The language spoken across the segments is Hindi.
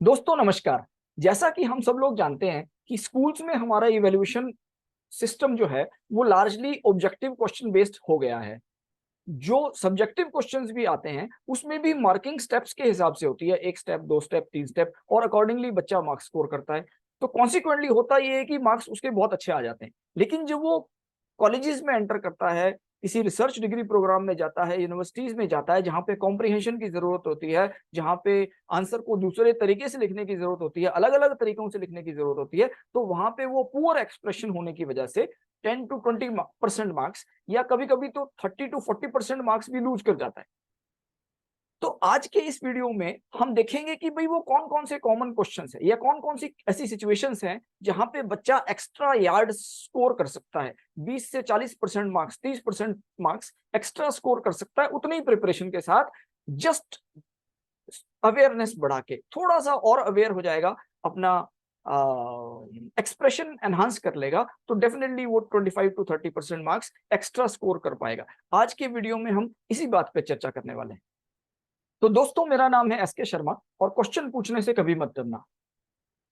दोस्तों नमस्कार। जैसा कि हम सब लोग जानते हैं कि स्कूल्स में हमारा इवैल्यूएशन सिस्टम जो है वो लार्जली ऑब्जेक्टिव क्वेश्चन बेस्ड हो गया है। जो सब्जेक्टिव क्वेश्चंस भी आते हैं उसमें भी मार्किंग स्टेप्स के हिसाब से होती है, एक स्टेप, दो स्टेप, तीन स्टेप, और अकॉर्डिंगली बच्चा मार्क्स स्कोर करता है। तो कॉन्सिक्वेंटली होता ये है कि मार्क्स उसके बहुत अच्छे आ जाते हैं। लेकिन जब वो कॉलेजेस में एंटर करता है, किसी रिसर्च डिग्री प्रोग्राम में जाता है, यूनिवर्सिटीज में जाता है, जहाँ पे कॉम्प्रिहेंशन की जरूरत होती है, जहाँ पे आंसर को दूसरे तरीके से लिखने की जरूरत होती है, अलग अलग तरीकों से लिखने की जरूरत होती है, तो वहां पे वो पुअर एक्सप्रेशन होने की वजह से 10 to 20% मार्क्स या कभी कभी तो 30 to 40% मार्क्स भी लूज कर जाता है। तो आज के इस वीडियो में हम देखेंगे कि भाई वो कौन कौन से कॉमन क्वेश्चंस है या कौन कौन सी ऐसी सिचुएशंस हैं जहां पे बच्चा एक्स्ट्रा यार्ड स्कोर कर सकता है। 20 से 40% मार्क्स, 30% मार्क्स एक्स्ट्रा स्कोर कर सकता है उतनी प्रिपरेशन के साथ। जस्ट अवेयरनेस बढ़ा के थोड़ा सा और अवेयर हो जाएगा, अपना एक्सप्रेशन एनहांस कर लेगा, तो डेफिनेटली वो 25 to 30% मार्क्स एक्स्ट्रा स्कोर कर पाएगा। आज के वीडियो में हम इसी बात पे चर्चा करने वाले हैं। तो दोस्तों, मेरा नाम है एसके शर्मा और क्वेश्चन पूछने से कभी मत डरना।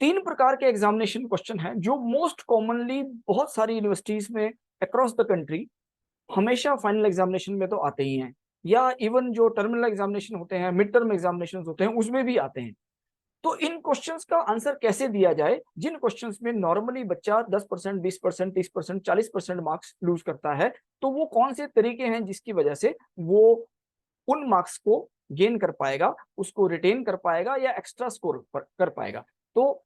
तीन प्रकार के एग्जामिनेशन क्वेश्चन हैं जो मोस्ट कॉमनली बहुत सारी यूनिवर्सिटीज में अक्रॉस द कंट्री हमेशा फाइनल एग्जामिनेशन में तो आते ही हैं, या इवन जो टर्मिनल एग्जामिनेशन होते हैं, मिड टर्म एग्जामिनेशन होते हैं, उसमें भी आते हैं। तो इन क्वेश्चंस का आंसर कैसे दिया जाए, जिन क्वेश्चंस में नॉर्मली बच्चा 10%, 20%, 30%, 40% मार्क्स लूज करता है, तो वो कौन से तरीके हैं जिसकी वजह से वो उन मार्क्स को गेन कर पाएगा, उसको रिटेन कर पाएगा या एक्स्ट्रा स्कोर कर पाएगा। तो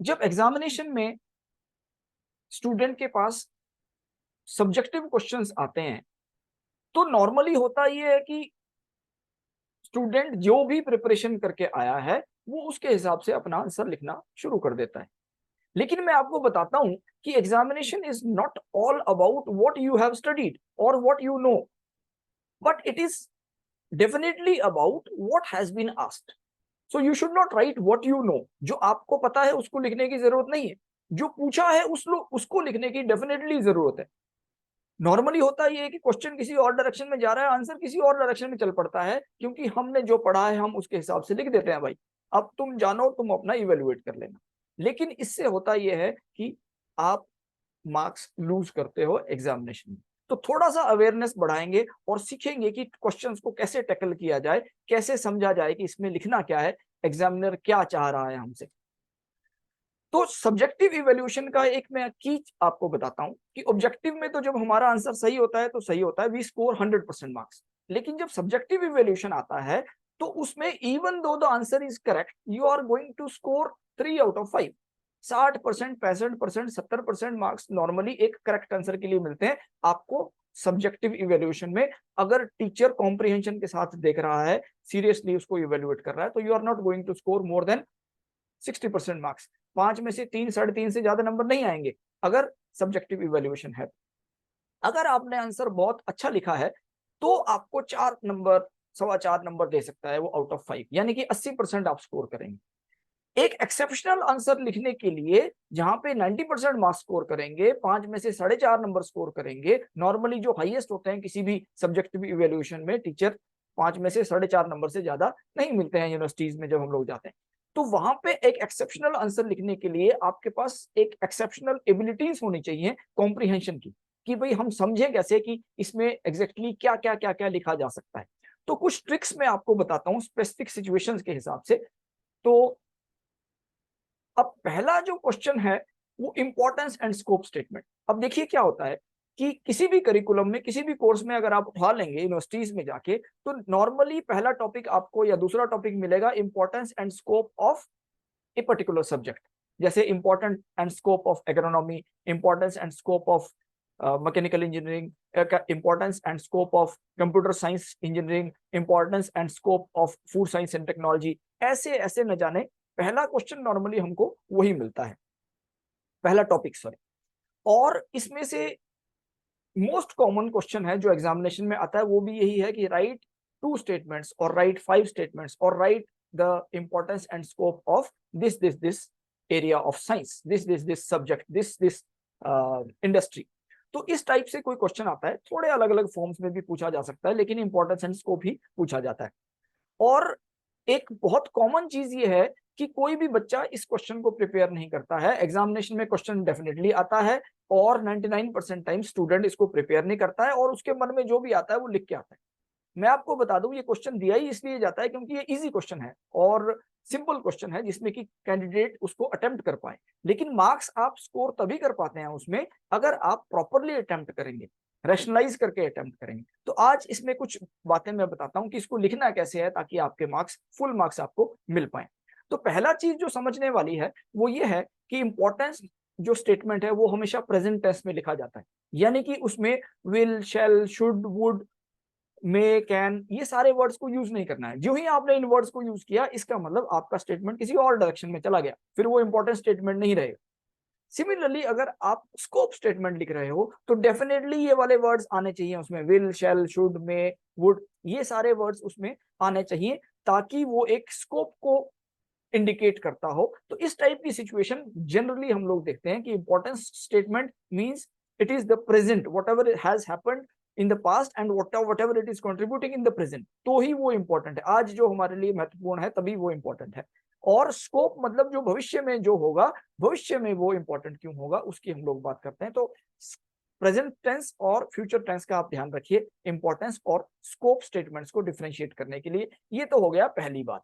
जब एग्जामिनेशन में स्टूडेंट के पास सब्जेक्टिव क्वेश्चंस आते हैं, तो नॉर्मली होता ये है कि स्टूडेंट जो भी प्रिपरेशन करके आया है वो उसके हिसाब से अपना आंसर लिखना शुरू कर देता है। लेकिन मैं आपको बताता हूं कि examination is not all about what you have studied और what you know, but it is definitely about what has been asked. So you should not write what you know. जो आपको पता है उसको लिखने की जरूरत नहीं है, जो पूछा है उसको लिखने की डेफिनेटली जरूरत है। नॉर्मली होता ये है कि क्वेश्चन किसी और डायरेक्शन में जा रहा है, आंसर किसी और डायरेक्शन में चल पड़ता है, क्योंकि हमने जो पढ़ा है हम उसके हिसाब से लिख देते हैं। भाई अब तुम जानो, तुम अपना इवेल्युएट कर लेना। लेकिन इससे होता यह है कि आप मार्क्स लूज करते हो एग्जामिनेशन में। तो थोड़ा सा अवेयरनेस बढ़ाएंगे और सीखेंगे कि क्वेश्चंस को कैसे टैकल किया जाए, कैसे समझा जाए कि इसमें लिखना क्या है, एग्जामिनर क्या चाह रहा है हमसे। तो सब्जेक्टिव इवैल्यूएशन का एक मैं की आपको बताता हूं कि ऑब्जेक्टिव में तो जब हमारा आंसर सही होता है तो सही होता है, वी स्कोर 100% मार्क्स। लेकिन जब सब्जेक्टिव इवैल्यूएशन आता है तो उसमें even though the answer is correct, you are going to score 3 out of 5। 60%, 65%, 70% marks normally एक करेक्ट आंसर के लिए मिलते हैं आपको सब्जेक्टिव इवैल्यूएशन में। अगर टीचर कॉम्प्रिहेंशन के साथ देख रहा है, सीरियसली उसको इवैल्यूएट कर रहा है, तो you are not going to score more than 60% marks. 5 में से 3, 3.5 से ज्यादा नंबर नहीं आएंगे अगर सब्जेक्टिव इवैल्यूएशन है। अगर आपने आंसर बहुत अच्छा लिखा है तो आपको 4 नंबर, 4.25 नंबर दे सकता है वो आउट ऑफ 5, यानी कि 80% आप स्कोर करेंगे। एक एक्सेप्शनल आंसर लिखने के लिए जहां पे 90% मार्क्स स्कोर करेंगे, 5 में से 4.5 नंबर स्कोर करेंगे, नॉर्मली जो हाईएस्ट होते हैं किसी भी सब्जेक्टिव इवैल्यूएशन में, टीचर 5 में से 4.5 नंबर से ज्यादा नहीं मिलते हैं यूनिवर्सिटीज में जब हम लोग जाते हैं। तो वहां पे एक एक्सेप्शनल आंसर लिखने के लिए आपके पास एक एक्सेप्शनल एबिलिटीज होनी चाहिए कॉम्प्रिहेंशन की, कि भाई हम समझे कैसे कि इसमें एग्जैक्टली क्या क्या क्या क्या लिखा जा सकता है। तो कुछ ट्रिक्स मैं आपको बताता हूँ स्पेसिफिक सिचुएशंस के हिसाब से। तो अब पहला जो क्वेश्चन है वो इंपॉर्टेंस एंड स्कोप स्टेटमेंट। अब देखिए क्या होता है कि किसी भी करिकुलम में, किसी भी कोर्स में अगर आप उठा लेंगे यूनिवर्सिटीज में जाके, तो नॉर्मली पहला टॉपिक आपको या दूसरा टॉपिक मिलेगा importance and scope of a particular subject. जैसे important and scope of agronomy, importance and scope of mechanical engineering, importance and scope of computer science engineering, importance and scope of food science and technology. ऐसे ऐसे न जाने पहला क्वेश्चन नॉर्मली हमको वही मिलता है, पहला टॉपिक सॉरी। और इसमें से मोस्ट कॉमन क्वेश्चन है जो एग्जामिनेशन में आता है वो भी यही है कि राइट 2 स्टेटमेंट्स और राइट 5 स्टेटमेंट्स और right the importance and scope of this area of science, this subject, this industry. तो इस टाइप से कोई क्वेश्चन आता है, थोड़े अलग अलग फॉर्म्स में भी पूछा जा सकता है, लेकिन इंपॉर्टेंस एंड स्कोप ही पूछा जाता है। और एक बहुत कॉमन चीज ये है कि कोई भी बच्चा इस क्वेश्चन को प्रिपेयर नहीं करता है। एग्जामिनेशन में क्वेश्चन डेफिनेटली आता है और 99% टाइम स्टूडेंट इसको प्रिपेयर नहीं करता है और उसके मन में जो भी आता है वो लिख के आता है। मैं आपको बता दूं, ये क्वेश्चन दिया ही इसलिए जाता है क्योंकि ये इजी क्वेश्चन है और सिंपल क्वेश्चन है जिसमें कि कैंडिडेट उसको अटेम्प्ट कर पाए। लेकिन मार्क्स आप स्कोर तभी कर पाते हैं उसमें अगर आप प्रॉपरली अटेम्प्ट करेंगे, रैशनलाइज करके अटेम्प्ट करेंगे। तो आज इसमें कुछ बातें मैं बताता हूं कि इसको लिखना कैसे है ताकि आपके मार्क्स, फुल मार्क्स आपको मिल पाए। तो पहला चीज जो समझने वाली है वो ये है कि इंपॉर्टेंस जो स्टेटमेंट है वो हमेशा प्रेजेंट टेंस में लिखा जाता है, यानी कि उसमें will, shall, should, would, may, can, ये सारे वर्ड्स को यूज नहीं करना है। जो ही आपने इन वर्ड्स को यूज किया इसका मतलब आपका स्टेटमेंट किसी और डायरेक्शन में चला गया, फिर वो इंपॉर्टेंट स्टेटमेंट नहीं रहेगा। सिमिलरली अगर आप स्कोप स्टेटमेंट लिख रहे हो तो डेफिनेटली ये वाले वर्ड्स आने चाहिए उसमें, will, shall, should, may, would, ये सारे वर्ड्स उसमें आने चाहिए ताकि वो एक स्कोप को इंडिकेट करता हो। तो इस टाइप की सिचुएशन जनरली हम लोग देखते हैं कि importance statement means it is the present, whatever has happened in the past and whatever it is contributing in the present, तो ही वो इंपॉर्टेंट है। आज जो हमारे लिए महत्वपूर्ण है तभी वो इंपॉर्टेंट है। और स्कोप मतलब जो भविष्य में जो होगा, भविष्य में वो इंपॉर्टेंट क्यों होगा उसकी हम लोग बात करते हैं। तो प्रेजेंट टेंस और फ्यूचर टेंस का आप ध्यान रखिए इंपॉर्टेंस और स्कोप स्टेटमेंट्स को डिफरेंशिएट करने के लिए। ये तो हो गया पहली बात।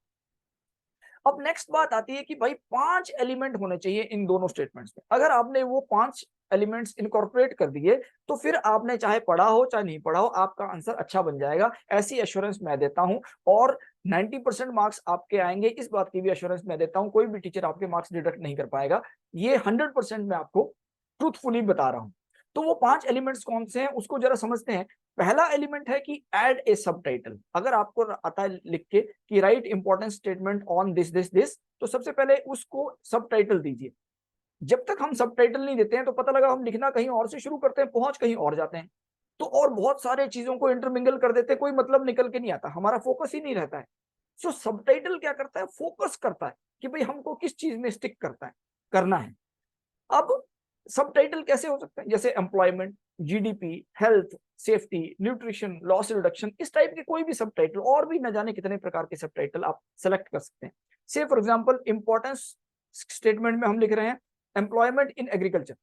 अब नेक्स्ट बात आती है कि भाई 5 एलिमेंट होने चाहिए इन दोनों स्टेटमेंट्स में। अगर आपने वो 5 एलिमेंट्स इनकॉर्पोरेट कर दिए तो फिर आपने चाहे पढ़ा हो चाहे नहीं पढ़ा हो आपका आंसर अच्छा बन जाएगा, ऐसी एश्योरेंस मैं देता हूं। और 90% मार्क्स आपके आएंगे, इस बात की भी एश्योरेंस मैं देता हूं। कोई भी टीचर आपके मार्क्स डिडक्ट नहीं कर पाएगा, ये 100% मैं आपको ट्रूथफुली बता रहा हूं। तो वो 5 एलिमेंट्स कौन से हैं उसको जरा समझते हैं। पहला एलिमेंट है कि ऐड ए सबटाइटल। अगर आपको आता है लिख के कि right important statement on this this this, तो सबसे पहले उसको सबटाइटल दीजिए। जब तक हम सबटाइटल नहीं देते हैं तो पता लगा हम लिखना कहीं और से शुरू करते हैं, पहुंच कहीं और जाते हैं, तो और बहुत सारे चीजों को इंटरमिंगल कर देते हैं, कोई मतलब निकल के नहीं आता, हमारा फोकस ही नहीं रहता है। सो सबटाइटल क्या करता है, फोकस करता है कि भाई हमको किस चीज में स्टिक करना है। अब सबटाइटल कैसे हो सकता है, जैसे employment, GDP, health, safety, nutrition, loss reduction, इस टाइप के कोई भी सबटाइटल, और भी न जाने कितने प्रकार के सबटाइटल आप सेलेक्ट कर सकते हैं। से फॉर एग्जांपल इंपॉर्टेंस स्टेटमेंट में हम लिख रहे हैं employment in agriculture,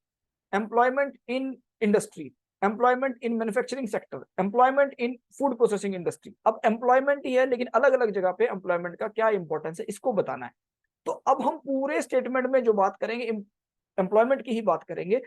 employment in industry, employment in manufacturing sector, employment in food processing industry. अब एम्प्लॉयमेंट ही है लेकिन अलग अलग जगह पे एम्प्लॉयमेंट का क्या इंपॉर्टेंस है इसको बताना है। तो अब हम पूरे स्टेटमेंट में जो बात करेंगे एम्प्लॉयमेंट की ही बात करेंगे।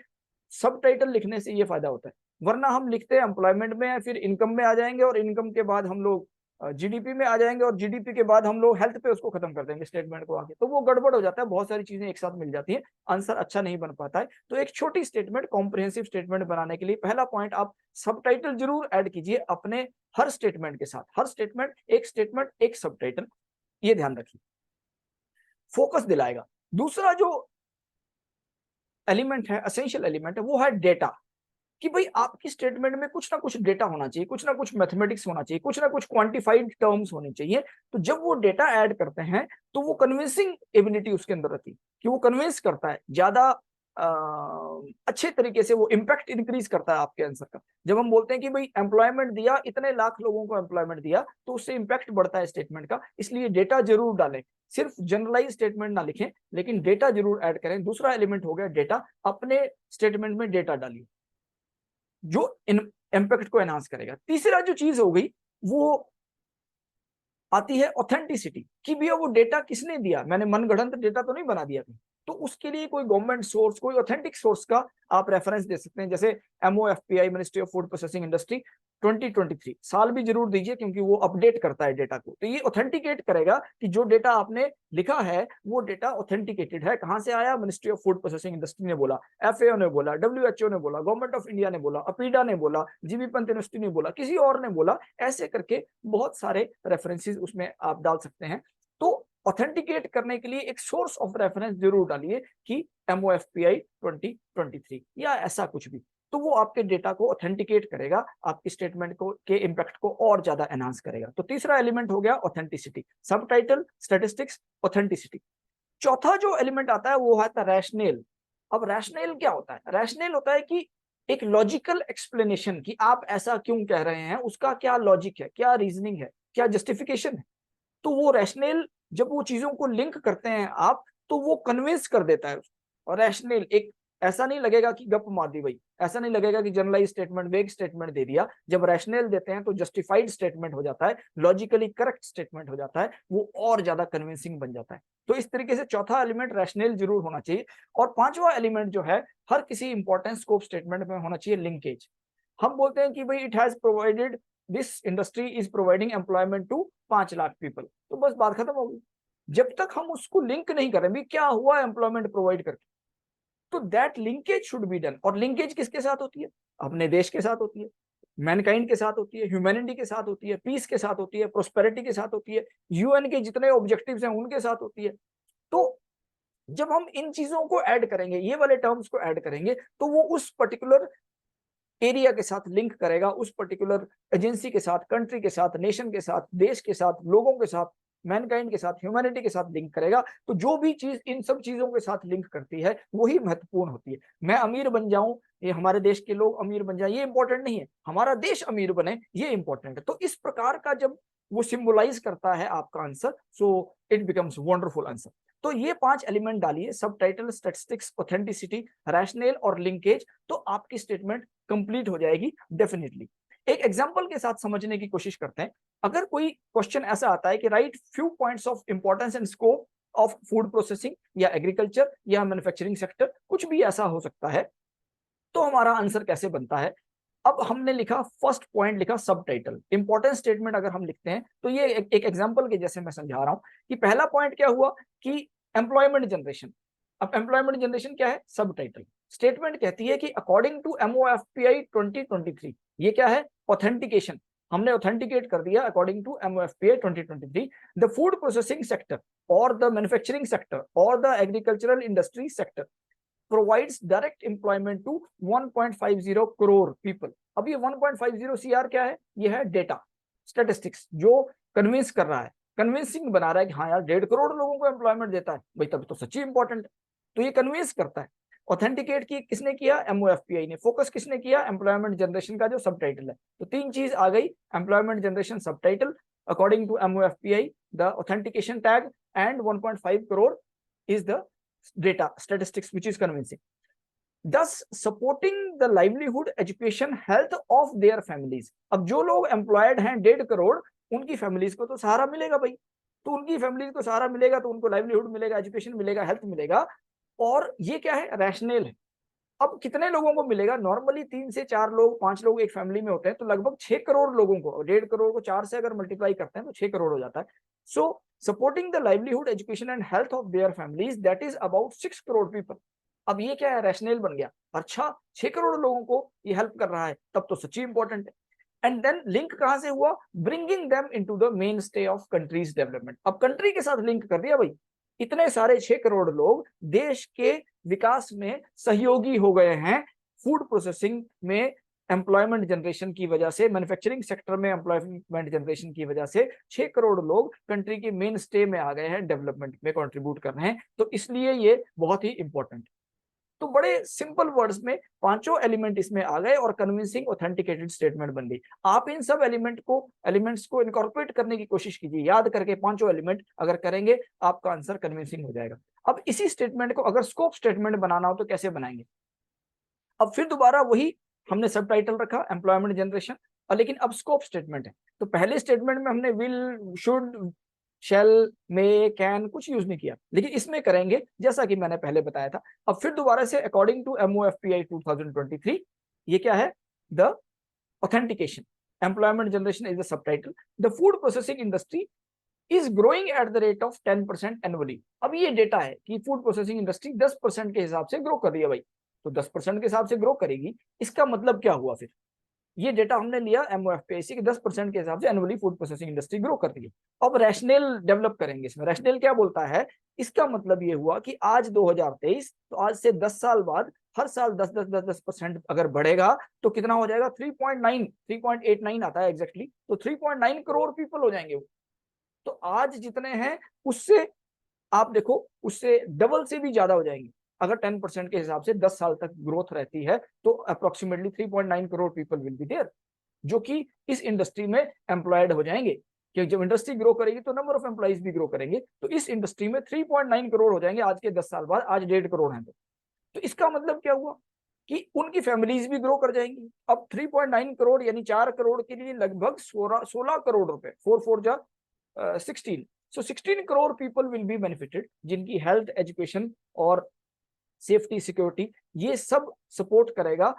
सब टाइटल लिखने से ये फायदा होता है, वरना हम लिखते हैं एम्प्लॉयमेंट में, फिर इनकम में आ जाएंगे और इनकम के बाद हम लोग जीडीपी में आ जाएंगे और जीडीपी के बाद हम लोग हेल्थ पे उसको खत्म कर देंगे स्टेटमेंट को आगे, तो वो गड़बड़ हो जाता है, बहुत सारी चीजें एक साथ मिल जाती हैं, आंसर अच्छा नहीं बन पाता है। तो एक छोटी स्टेटमेंट, कॉम्प्रिहेंसिव स्टेटमेंट बनाने के लिए पहला पॉइंट आप सबटाइटल जरूर ऐड कीजिए अपने हर स्टेटमेंट के साथ। हर स्टेटमेंट एक सबटाइटल, ये ध्यान रखिए, फोकस दिलाएगा। दूसरा जो एलिमेंट है, एसेंशियल एलिमेंट है, वो है डेटा। कि भाई आपकी स्टेटमेंट में कुछ ना कुछ डेटा होना चाहिए, कुछ ना कुछ मैथमेटिक्स होना चाहिए, कुछ ना कुछ क्वांटिफाइड टर्म्स होनी चाहिए। तो जब वो डेटा ऐड करते हैं तो वो कन्विंसिंग एबिलिटी उसके अंदर रहती है कि वो कन्विंस करता है ज्यादा अच्छे तरीके से, वो इम्पैक्ट इंक्रीज करता है आपके आंसर का। जब हम बोलते हैं कि भाई एम्प्लॉयमेंट दिया, इतने लाख लोगों को एम्प्लॉयमेंट दिया, तो उससे इम्पैक्ट बढ़ता है स्टेटमेंट का, इसलिए डेटा जरूर डालें। सिर्फ जनरलाइज स्टेटमेंट ना लिखें लेकिन डेटा जरूर ऐड करें। दूसरा एलिमेंट हो गया डेटा, अपने स्टेटमेंट में डेटा डालिए जो इम्पैक्ट को एनहांस करेगा। तीसरा जो चीज हो गई वो आती है ऑथेंटिसिटी, कि भैया वो डेटा किसने दिया, मैंने मनगढ़ंत डेटा तो नहीं बना दिया था। तो उसके लिए कोई गवर्नमेंट सोर्स, कोई ऑथेंटिक सोर्स का आप रेफरेंस दे सकते हैं, जैसे MOFPI, ministry of food processing industry 2023, साल भी जरूर दीजिए क्योंकि वो अपडेट करता है डेटा को। तो ये ऑथेंटिकेट करेगा कि जो डेटा आपने लिखा है वो डेटा ऑथेंटिकेटेड है। कहां से आया, ministry of food processing industry ने बोला, FAO ने बोला, WHO ने बोला, गवर्नमेंट ऑफ इंडिया ने बोला, अपीडा ने बोला, जीबी पंत यूनिवर्सिटी ने बोला, किसी और ने बोला, ऐसे करके बहुत सारे रेफरेंसेस उसमें आप डाल सकते हैं। तो ऑथेंटिकेट करने के लिए एक सोर्स ऑफ रेफरेंस जरूर डालिए कि MOFPI 2023 या ऐसा कुछ भी, तो वो आपके डेटा को ऑथेंटिकेट करेगा, आपकी स्टेटमेंट को के इंपैक्ट को और ज्यादा एनहांस करेगा। तो तीसरा एलिमेंट हो गया ऑथेंटिसिटी, सबटाइटल, स्टैटिस्टिक्स, ऑथेंटिसिटी। चौथा जो एलिमेंट आता है वो आता है रैशनल। अब रैशनल क्या होता है, रैशनल होता है कि एक लॉजिकल एक्सप्लेनेशन, कि आप ऐसा क्यों कह रहे हैं, उसका क्या लॉजिक है, क्या रीजनिंग है, क्या जस्टिफिकेशन है। तो वो रैशनल जब वो चीजों को लिंक करते हैं आप, तो वो कन्विंस कर देता है उसको। और रैशनल, एक ऐसा नहीं लगेगा कि गप मार दी भाई, ऐसा नहीं लगेगा कि जनरलाइज स्टेटमेंट, वेग स्टेटमेंट दे दिया। जब रैशनल देते हैं तो जस्टिफाइड स्टेटमेंट हो जाता है, लॉजिकली करेक्ट स्टेटमेंट हो जाता है, वो और ज्यादा कन्विंसिंग बन जाता है। तो इस तरीके से चौथा एलिमेंट रैशनल जरूर होना चाहिए। और पांचवा एलिमेंट जो है हर किसी इंपॉर्टेंट स्कोप स्टेटमेंट में होना चाहिए, लिंकेज। हम बोलते हैं कि भाई it has provided, this industry is providing employment to 5 lakh people, तो बस बात खत्म हो गई। जब तक हम उसको लिंक नहीं करें भी क्या हुआ एम्प्लॉयमेंट प्रोवाइड करके, तो that linkage should be done. और लिंकेज किसके साथ होती है? अपने देश के साथ होती है, मैनकाइंड के साथ होती है, ह्यूमैनिटी के साथ होती है, पीस के साथ होती है, प्रोस्पेरिटी के साथ होती है, यूएन के जितने ऑब्जेक्टिव्स हैं उनके साथ होती है। तो जब हम इन चीजों को ऐड करेंगे, ये वाले टर्म्स को ऐड करेंगे, तो वो उस पर्टिकुलर एरिया के साथ लिंक करेगा, उस पर्टिकुलर एजेंसी के साथ, कंट्री के साथ, नेशन के साथ, देश के साथ, लोगों के साथ, मैनकाइंड के साथ, ह्यूमैनिटी के साथ लिंक करेगा। तो जो भी चीज इन सब चीजों के साथ लिंक करती है वही महत्वपूर्ण होती है। मैं अमीर बन जाऊं, ये हमारे देश के लोग अमीर बन जाए, ये इंपॉर्टेंट नहीं है, हमारा देश अमीर बने ये इंपॉर्टेंट है। तो इस प्रकार का जब वो सिंबलाइज करता है आपका answer, so it becomes wonderful answer. तो ये 5 एलिमेंट डालिए, सब टाइटल, स्टैटिस्टिक्स, ऑथेंटिसिटी, रैशनल और लिंकेज, तो आपकी स्टेटमेंट कंप्लीट हो जाएगी डेफिनेटली। एक एग्जांपल के साथ समझने की कोशिश करते हैं। अगर कोई क्वेश्चन ऐसा आता है कि right few points of importance and scope of food processing या एग्रीकल्चर या मैन्युफैक्चरिंग सेक्टर, कुछ भी ऐसा हो सकता है, तो हमारा आंसर कैसे बनता है? अब हमने लिखा फर्स्ट पॉइंट, लिखा सब टाइटल। इंपॉर्टेंट स्टेटमेंट अगर हम लिखते हैं तो ये एक एग्जांपल के जैसे मैं समझा रहा हूं कि पहला पॉइंट क्या हुआ कि एम्प्लॉयमेंट जनरेशन। अब एम्प्लॉयमेंट जनरेशन क्या है? सब टाइटल। स्टेटमेंट कहती है कि अकॉर्डिंग टू MOFPI 2023, ये क्या है? ऑथेंटिकेशन। हमने ऑथेंटिकेट कर दिया according to MOFPI 2023, the food processing sector और द मैन्युफैक्चरिंग सेक्टर और the agricultural industry sector provides direct employment to 1.50 crore people. अब ये 1.50 CR क्या है? ये है डेटा, स्टैटिस्टिक्स, जो कन्विंस कर रहा है, कन्विंसिंग बना रहा है कि हाँ यार 1.5 करोड़ लोगों को एम्प्लॉयमेंट देता है भाई, तब तो सच्ची इंपॉर्टेंट है। तो ये कन्विंस करता है। ऑथेंटिकेट की किसने किया? MOFPI ने। फोकस किसने किया? एम्प्लॉयमेंट जनरेशन का जो सब टाइटल है। तो 3 चीज आ गई, employment generation, subtitle, according to MOFPI, the authentication tag, and 1.5 crore is the data statistics which is convincing, thus supporting the livelihood, education, health of their families। अब जो लोग एम्प्लॉयड हैं 1.5 करोड़, उनकी फैमिलीज को तो सहारा मिलेगा भाई। तो उनकी फैमिलीज को सहारा मिलेगा तो उनको लाइवलीहुड मिलेगा, एजुकेशन मिलेगा, हेल्थ मिलेगा। और ये क्या है? रैशनल है। अब कितने लोगों को मिलेगा? नॉर्मली 3 से 4 लोग, 5 लोग एक फैमिली में होते हैं, तो लगभग 6 करोड़ लोगों को, 1.5 करोड़ को 4 से अगर मल्टीप्लाई करते हैं तो 6 करोड़ हो जाता है। So supporting the livelihood, education and health of their families, that is about 6 crore people. अब ये क्या है? रैशनल बन गया। अच्छा, 6 करोड़ लोगों को ये हेल्प कर रहा है, तब तो सच्ची इंपॉर्टेंट है। एंड देन लिंक कहां से हुआ? Bringing them into the main stay of countries development. अब कंट्री के साथ लिंक कर दिया भाई, इतने सारे 6 करोड़ लोग देश के विकास में सहयोगी हो गए हैं, फूड प्रोसेसिंग में एम्प्लॉयमेंट जनरेशन की वजह से, मैन्युफैक्चरिंग सेक्टर में एम्प्लॉयमेंट जनरेशन की वजह से 6 करोड़ लोग कंट्री के मेन स्टे में आ गए हैं, डेवलपमेंट में कंट्रीब्यूट कर रहे हैं। तो इसलिए ये बहुत ही इंपॉर्टेंट। तो बड़े सिंपल वर्ड्स में पांचों एलिमेंट इसमें आ गए और कन्विंसिंग ऑथेंटिकेटेड स्टेटमेंट बन गई। आप इन सब एलिमेंट्स को इनकॉर्पोरेट करने की कोशिश कीजिए, याद करके पांचों एलिमेंट अगर करेंगे आपका आंसर कन्विंसिंग हो जाएगा। अब इसी स्टेटमेंट को अगर स्कोप स्टेटमेंट बनाना हो तो कैसे बनाएंगे? अब फिर दोबारा वही हमने सब टाइटल रखा एम्प्लॉयमेंट जनरेशन, और लेकिन अब स्कोप स्टेटमेंट है। तो पहले स्टेटमेंट में हमने will, should, shall, may, can कुछ यूज नहीं किया, लेकिन इसमें करेंगे जैसा कि मैंने पहले बताया था। अब फिर दोबारा से अकॉर्डिंग टू MOFPI 2023, ये क्या है? The authentication, employment generation is the sub title, the food processing industry is growing at the rate of 10% annually. अब ये डेटा है कि फूड प्रोसेसिंग इंडस्ट्री 10% के हिसाब से ग्रो कर रही है भाई, तो 10% के हिसाब से ग्रो करेगी, इसका मतलब क्या हुआ? फिर ये डेटा हमने लिया MOFPI से कि 10% के हिसाब से annually food processing industry grow कर रही है। अब रैशनल डेवलप करेंगे इसमें। रैशनल क्या बोलता है? इसका मतलब ये हुआ कि आज 2023, तो आज से 10 साल बाद हर साल 10% अगर बढ़ेगा तो कितना हो जाएगा? 3.89 आता है एग्जैक्टली, तो 3.9 करोड़ पीपल हो जाएंगे वो। तो आज जितने हैं उससे आप देखो, उससे डबल से भी ज्यादा हो जाएंगे। अगर 10% के हिसाब से 10 साल तक ग्रोथ रहती है तो approximately 3.9 crore people will be there, जो कि इस इंडस्ट्री में एम्प्लॉयड हो जाएंगे। क्योंकि जब इंडस्ट्री ग्रो करेगी तो नंबर ऑफ एम्प्लॉइज भी ग्रो करेंगे। तो इस इंडस्ट्री में 3.9 करोड़ हो जाएंगे आज के 10 साल बाद, आज 1.5 करोड़ हैं। तो इसका मतलब क्या हुआ कि उनकी फैमिलीज भी ग्रो कर जाएंगी। अब 3.9 करोड़ यानी 4 करोड़ के लिए लगभग 16 करोड़ रुपए, 4 जा 16, सो 16 crore people will be benefited, जिनकी हेल्थ, एजुकेशन और सेफ्टी, सिक्योरिटी ये सब सपोर्ट करेगा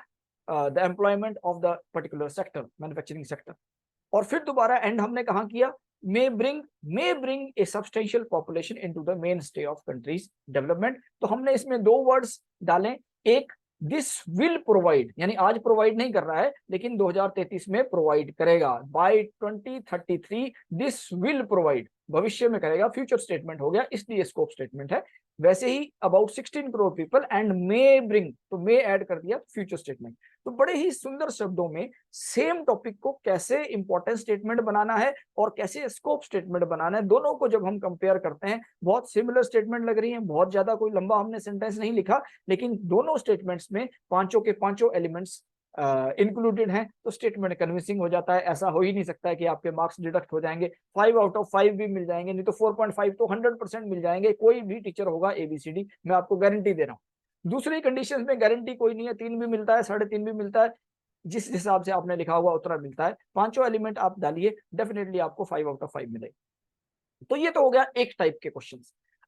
the employment of the particular sector, manufacturing sector. और फिर दोबारा एंड हमने कहा किया, may bring a substantial population into the mainstay of country's development। तो हमने इसमें दो वर्ड्स डालें, एक दिस विल प्रोवाइड, यानी आज प्रोवाइड नहीं कर रहा है लेकिन 2033 में प्रोवाइड करेगा, बाय 2033 दिस विल प्रोवाइड, भविष्य में करेगा, फ्यूचर स्टेटमेंट हो गया इसलिए स्कोप स्टेटमेंट है। वैसे ही about 16 crore people and may bring, तो मे ऐड कर दिया फ्यूचर स्टेटमेंट। तो बड़े ही सुंदर शब्दों में सेम टॉपिक को कैसे इंपॉर्टेंट स्टेटमेंट बनाना है और कैसे स्कोप स्टेटमेंट बनाना है, दोनों को जब हम कंपेयर करते हैं बहुत सिमिलर स्टेटमेंट लग रही है। बहुत ज्यादा कोई लंबा हमने सेंटेंस नहीं लिखा, लेकिन दोनों स्टेटमेंट्स में पांचों के पांचों एलिमेंट्स इंक्लूडेड हैं, तो स्टेटमेंट कन्विंसिंग हो जाता है। ऐसा हो ही नहीं सकता है कि आपके मार्क्स डिडक्ट हो जाएंगे, 5 आउट ऑफ 5 भी मिल जाएंगे, नहीं तो 4.5 तो 100% मिल जाएंगे। कोई भी टीचर होगा ABCD, मैं आपको गारंटी दे रहा हूँ। दूसरी कंडीशन में गारंटी कोई नहीं है, 3 भी मिलता है, 3.5 भी मिलता है, जिस हिसाब से आपने लिखा हुआ उतना मिलता है। पांचों एलिमेंट आप डालिए, डेफिनेटली आपको 5 आउट ऑफ 5 मिलेगा। तो ये तो हो गया एक टाइप के क्वेश्चन।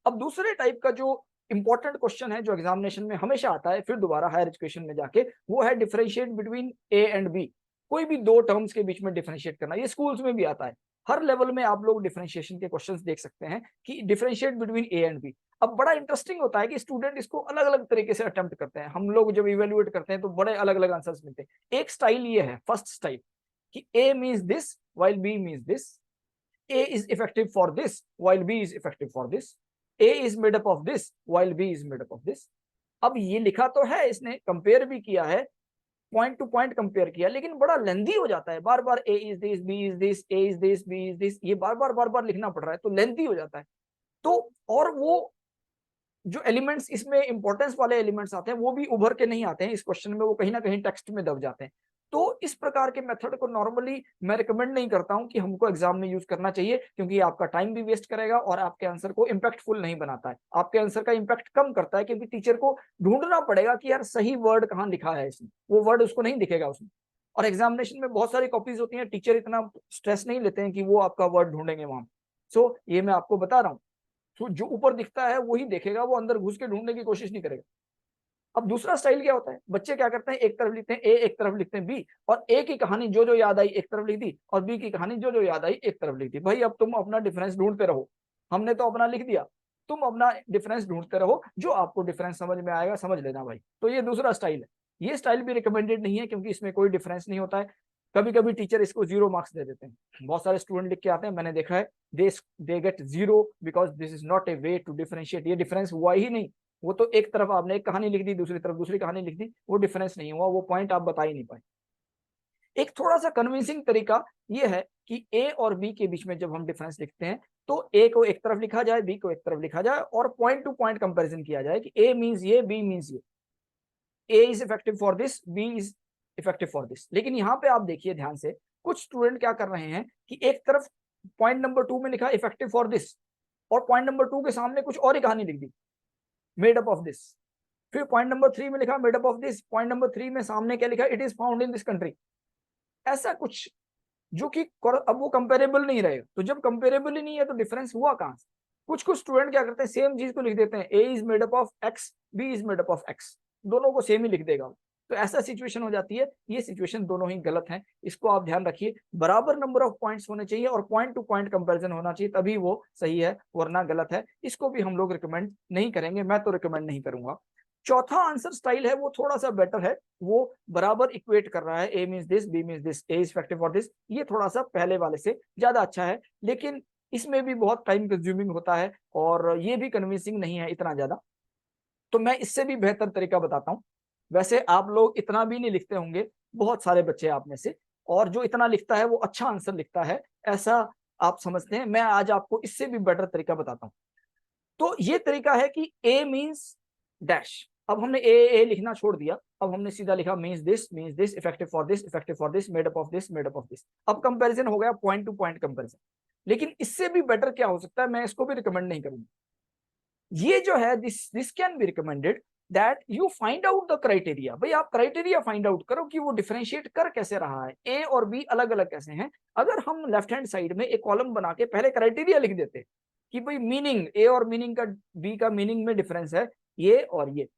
अब दूसरे टाइप का जो इंपॉर्टेंट क्वेश्चन है जो एग्जामिनेशन में हमेशा आता है, फिर दोबारा हायर एजुकेशन में जाके, वो है differentiate between A and B. कोई भी दो टर्म्स के बीच में डिफरेंशिएट करना, ये स्कूल्स में भी आता है। हर लेवल में आप लोग डिफरेंशिएशन के क्वेश्चंस देख सकते हैं कि differentiate between A and B. अब बड़ा इंटरेस्टिंग होता है कि स्टूडेंट इसको अलग अलग तरीके से अटेम्प्ट करते हैं। हम लोग जब इवेल्युएट करते हैं तो बड़े अलग अलग आंसर्स मिलते हैं। एक स्टाइल ये है, फर्स्ट स्टाइल, कि A means this while B means this, A is effective for this while B is effective for this, A is made up of this while B is made up of this। अब ये लिखा तो है, इसने कंपेयर भी किया है, पॉइंट टू पॉइंट कंपेयर किया, लेकिन बड़ा लेंथी हो जाता है। बार बार A is this, B is this, A is this, B is this, ये बार बार लिखना पड़ रहा है, तो लेंथी हो जाता है। तो और वो जो एलिमेंट्स इसमें इंपॉर्टेंस वाले एलिमेंट्स आते हैं वो भी उभर के नहीं आते हैं इस क्वेश्चन में, वो कहीं ना कहीं टेक्स्ट में दब जाते हैं। तो इस प्रकार के मेथड को नॉर्मली मैं रिकमेंड नहीं करता हूं कि हमको एग्जाम में यूज करना चाहिए, क्योंकि आपका टाइम भी वेस्ट करेगा और आपके आंसर को इंपैक्टफुल नहीं बनाता है, आपके आंसर का इंपैक्ट कम करता है, क्योंकि टीचर को ढूंढना पड़ेगा कि यार सही वर्ड कहाँ लिखा है इसमें, वो वर्ड उसको नहीं दिखेगा उसमें। और एग्जामिनेशन में बहुत सारी कॉपीज होती हैं, टीचर इतना स्ट्रेस नहीं लेते हैं कि वो आपका वर्ड ढूंढेंगे वहां। सो ये मैं आपको बता रहा हूँ, तो जो ऊपर दिखता है वही देखेगा, वो अंदर घुस के ढूंढने की कोशिश नहीं करेगा। अब दूसरा स्टाइल क्या होता है, बच्चे क्या करते हैं, एक तरफ लिखते हैं ए, एक तरफ लिखते हैं बी, और ए की कहानी जो जो याद आई एक तरफ लिख दी, और बी की कहानी जो जो याद आई एक तरफ लिख दी। भाई अब तुम अपना डिफरेंस ढूंढते रहो, हमने तो अपना लिख दिया, तुम अपना डिफरेंस ढूंढते रहो, जो आपको डिफरेंस समझ में आएगा समझ लेना भाई। तो ये दूसरा स्टाइल है, ये स्टाइल भी रिकमेंडेड नहीं है क्योंकि इसमें कोई डिफरेंस नहीं होता है। कभी कभी टीचर इसको 0 मार्क्स दे देते हैं, बहुत सारे स्टूडेंट लिख के आते हैं, मैंने देखा है, they get 0 because this is not a way to differentiate. ये डिफरेंस हुआ ही नहीं, वो तो एक तरफ आपने एक कहानी लिख दी, दूसरी तरफ दूसरी कहानी लिख दी, वो डिफरेंस नहीं हुआ, वो पॉइंट आप बता ही नहीं पाए। एक थोड़ा सा कन्विंसिंग तरीका ये है कि ए और बी के बीच में जब हम डिफरेंस लिखते हैं तो ए को एक तरफ लिखा जाए, बी को एक तरफ लिखा जाए, और पॉइंट टू पॉइंट कंपैरिजन किया जाए कि ए मींस ये, बी मींस ये, A is effective for this, B is effective for this. लेकिन यहाँ पे आप देखिए ध्यान से, कुछ स्टूडेंट क्या कर रहे हैं कि एक तरफ पॉइंट नंबर 2 में लिखा इफेक्टिव फॉर दिस, और पॉइंट नंबर 2 के सामने कुछ और ही कहानी लिख दी, मेड अप ऑफ दिस। फिर पॉइंट नंबर 3 में लिखा made up of this, point number 3 में सामने क्या लिखा, it is found in this country. ऐसा कुछ जो कि अब वो कंपेरेबल नहीं रहेगा, तो जब कंपेरेबल ही नहीं है तो डिफरेंस हुआ कहां से। कुछ कुछ स्टूडेंट क्या करते हैं, सेम चीज को लिख देते हैं, A is made up of X, B is made up of X, दोनों को सेम ही लिख देगा, तो ऐसा सिचुएशन हो जाती है। ये सिचुएशन दोनों ही गलत है, इसको आप ध्यान रखिए। बराबर नंबर ऑफ पॉइंट्स होने चाहिए और पॉइंट टू पॉइंट कंपैरिजन होना चाहिए, तभी वो सही है, वरना गलत है। इसको भी हम लोग रिकमेंड नहीं करेंगे, मैं तो रिकमेंड नहीं करूंगा। चौथा आंसर स्टाइल है, वो थोड़ा सा बेटर है, वो बराबर इक्वेट कर रहा है, A means this, B means this, A is effective for this. ये थोड़ा सा पहले वाले से ज्यादा अच्छा है, लेकिन इसमें भी बहुत टाइम कंज्यूमिंग होता है और ये भी कन्विंसिंग नहीं है इतना ज्यादा। तो मैं इससे भी बेहतर तरीका बताता हूं। वैसे आप लोग इतना भी नहीं लिखते होंगे, बहुत सारे बच्चे आप में से, और जो इतना लिखता है वो अच्छा आंसर लिखता है, ऐसा आप समझते हैं। मैं आज आपको इससे भी बेटर तरीका बताता हूं। तो ये तरीका है कि ए मींस डैश, अब हमने ए लिखना छोड़ दिया, अब हमने सीधा लिखा means this, effective for this, effective for this, made up of this, made up of this. अब कंपैरिजन हो गया पॉइंट टू पॉइंट कंपैरिजन। लेकिन इससे भी बेटर क्या हो सकता है, मैं इसको भी रिकमेंड नहीं करूंगा। ये जो है this can be recommended that you find out the criteria. भाई आप क्राइटेरिया फाइंड आउट करो कि वो डिफरेंशिएट कर कैसे रहा है, ए और बी अलग अलग कैसे हैं। अगर हम लेफ्ट हैंड साइड में एक कॉलम बना के पहले क्राइटेरिया लिख देते कि भाई मीनिंग ए और मीनिंग का बी का मीनिंग में डिफरेंस है ये और ये,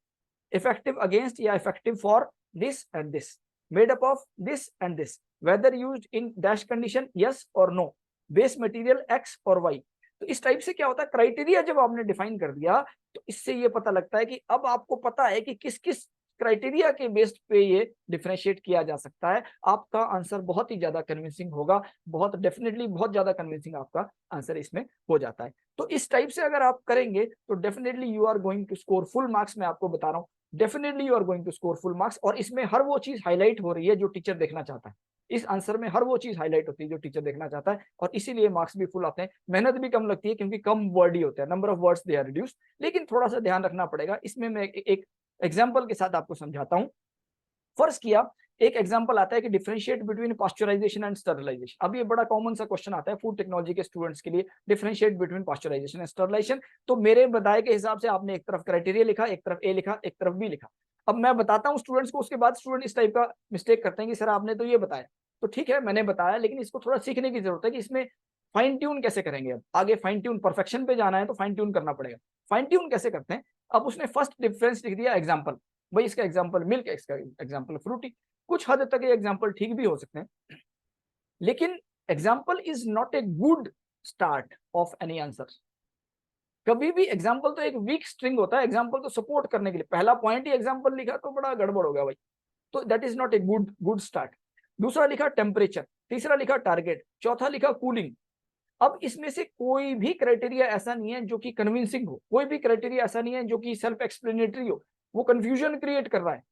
इफेक्टिव अगेंस्ट या effective for this and this, made up of this and this, whether used in dash condition yes और नो, बेस मटेरियल एक्स और वाई। तो इस टाइप से क्या होता है, क्राइटेरिया जब आपने डिफाइन कर दिया तो इससे ये पता लगता है कि अब आपको पता है कि किस किस क्राइटेरिया के बेस्ड पे ये डिफरेंशिएट किया जा सकता है। आपका आंसर बहुत ही ज्यादा कन्विंसिंग होगा, बहुत डेफिनेटली बहुत ज्यादा कन्विंसिंग आपका आंसर इसमें हो जाता है। तो इस टाइप से अगर आप करेंगे तो definitely you are going to score full marks. मैं आपको बता रहा हूँ, definitely you are going to score full marks. और इसमें हर वो चीज हाईलाइट हो रही है जो टीचर देखना चाहता है। इस आंसर में हर वो चीज हाईलाइट होती है जो टीचर देखना चाहता है, और इसीलिए मार्क्स भी फुल आते हैं। मेहनत भी कम लगती है क्योंकि कम वर्ड ही होते हैं, number of words they are reduce. लेकिन थोड़ा सा ध्यान रखना पड़ेगा। इसमें मैं एक एग्जांपल के साथ आपको समझाता हूं। फर्स्ट किया, एक एग्जांपल आता है कि differentiate between pasteurization and sterilization. अब ये बड़ा कॉमन सा क्वेश्चन आता है फूड टेक्नोलॉजी के स्टूडेंट्स के लिए, differentiate between pasteurization and sterilization. तो मेरे बताए के हिसाब से आपने एक तरफ क्राइटेरिया लिखा, एक तरफ ए लिखा, एक तरफ बी लिखा। अब मैं बताता हूँ स्टूडेंट्स को, उसके बाद स्टूडेंट इस टाइप का मिस्टेक करते हैं कि सर आपने तो ये बताया, तो ठीक है मैंने बताया, लेकिन इसको थोड़ा सीखने की जरूरत है कि इसमें फाइन ट्यून कैसे करेंगे। अब आगे फाइन ट्यून, परफेक्शन पे जाना है तो फाइन ट्यून करना पड़ेगा। फाइन ट्यून कैसे करते हैं, अब उसने फर्स्ट डिफरेंस लिख दिया एग्जाम्पल, भाई इसका एग्जाम्पल मिल्क, इसका एग्जाम्पल फ्रूटी। कुछ हद तक ये एग्जाम्पल ठीक भी हो सकते हैं, लेकिन example is not a good start of any answer. कभी भी एग्जाम्पल तो एक वीक स्ट्रिंग होता है, एग्जाम्पल तो सपोर्ट करने के लिए। पहला पॉइंट ही एग्जाम्पल लिखा तो बड़ा गड़बड़ हो गया भाई, तो that is not a good start. दूसरा लिखा टेम्परेचर, तीसरा लिखा टारगेट, चौथा लिखा कूलिंग। अब इसमें से कोई भी क्राइटेरिया ऐसा नहीं है जो कि कन्विंसिंग हो, कोई भी क्राइटेरिया ऐसा नहीं है जो कि सेल्फ एक्सप्लेनेटरी हो, वो कंफ्यूजन क्रिएट कर रहा है।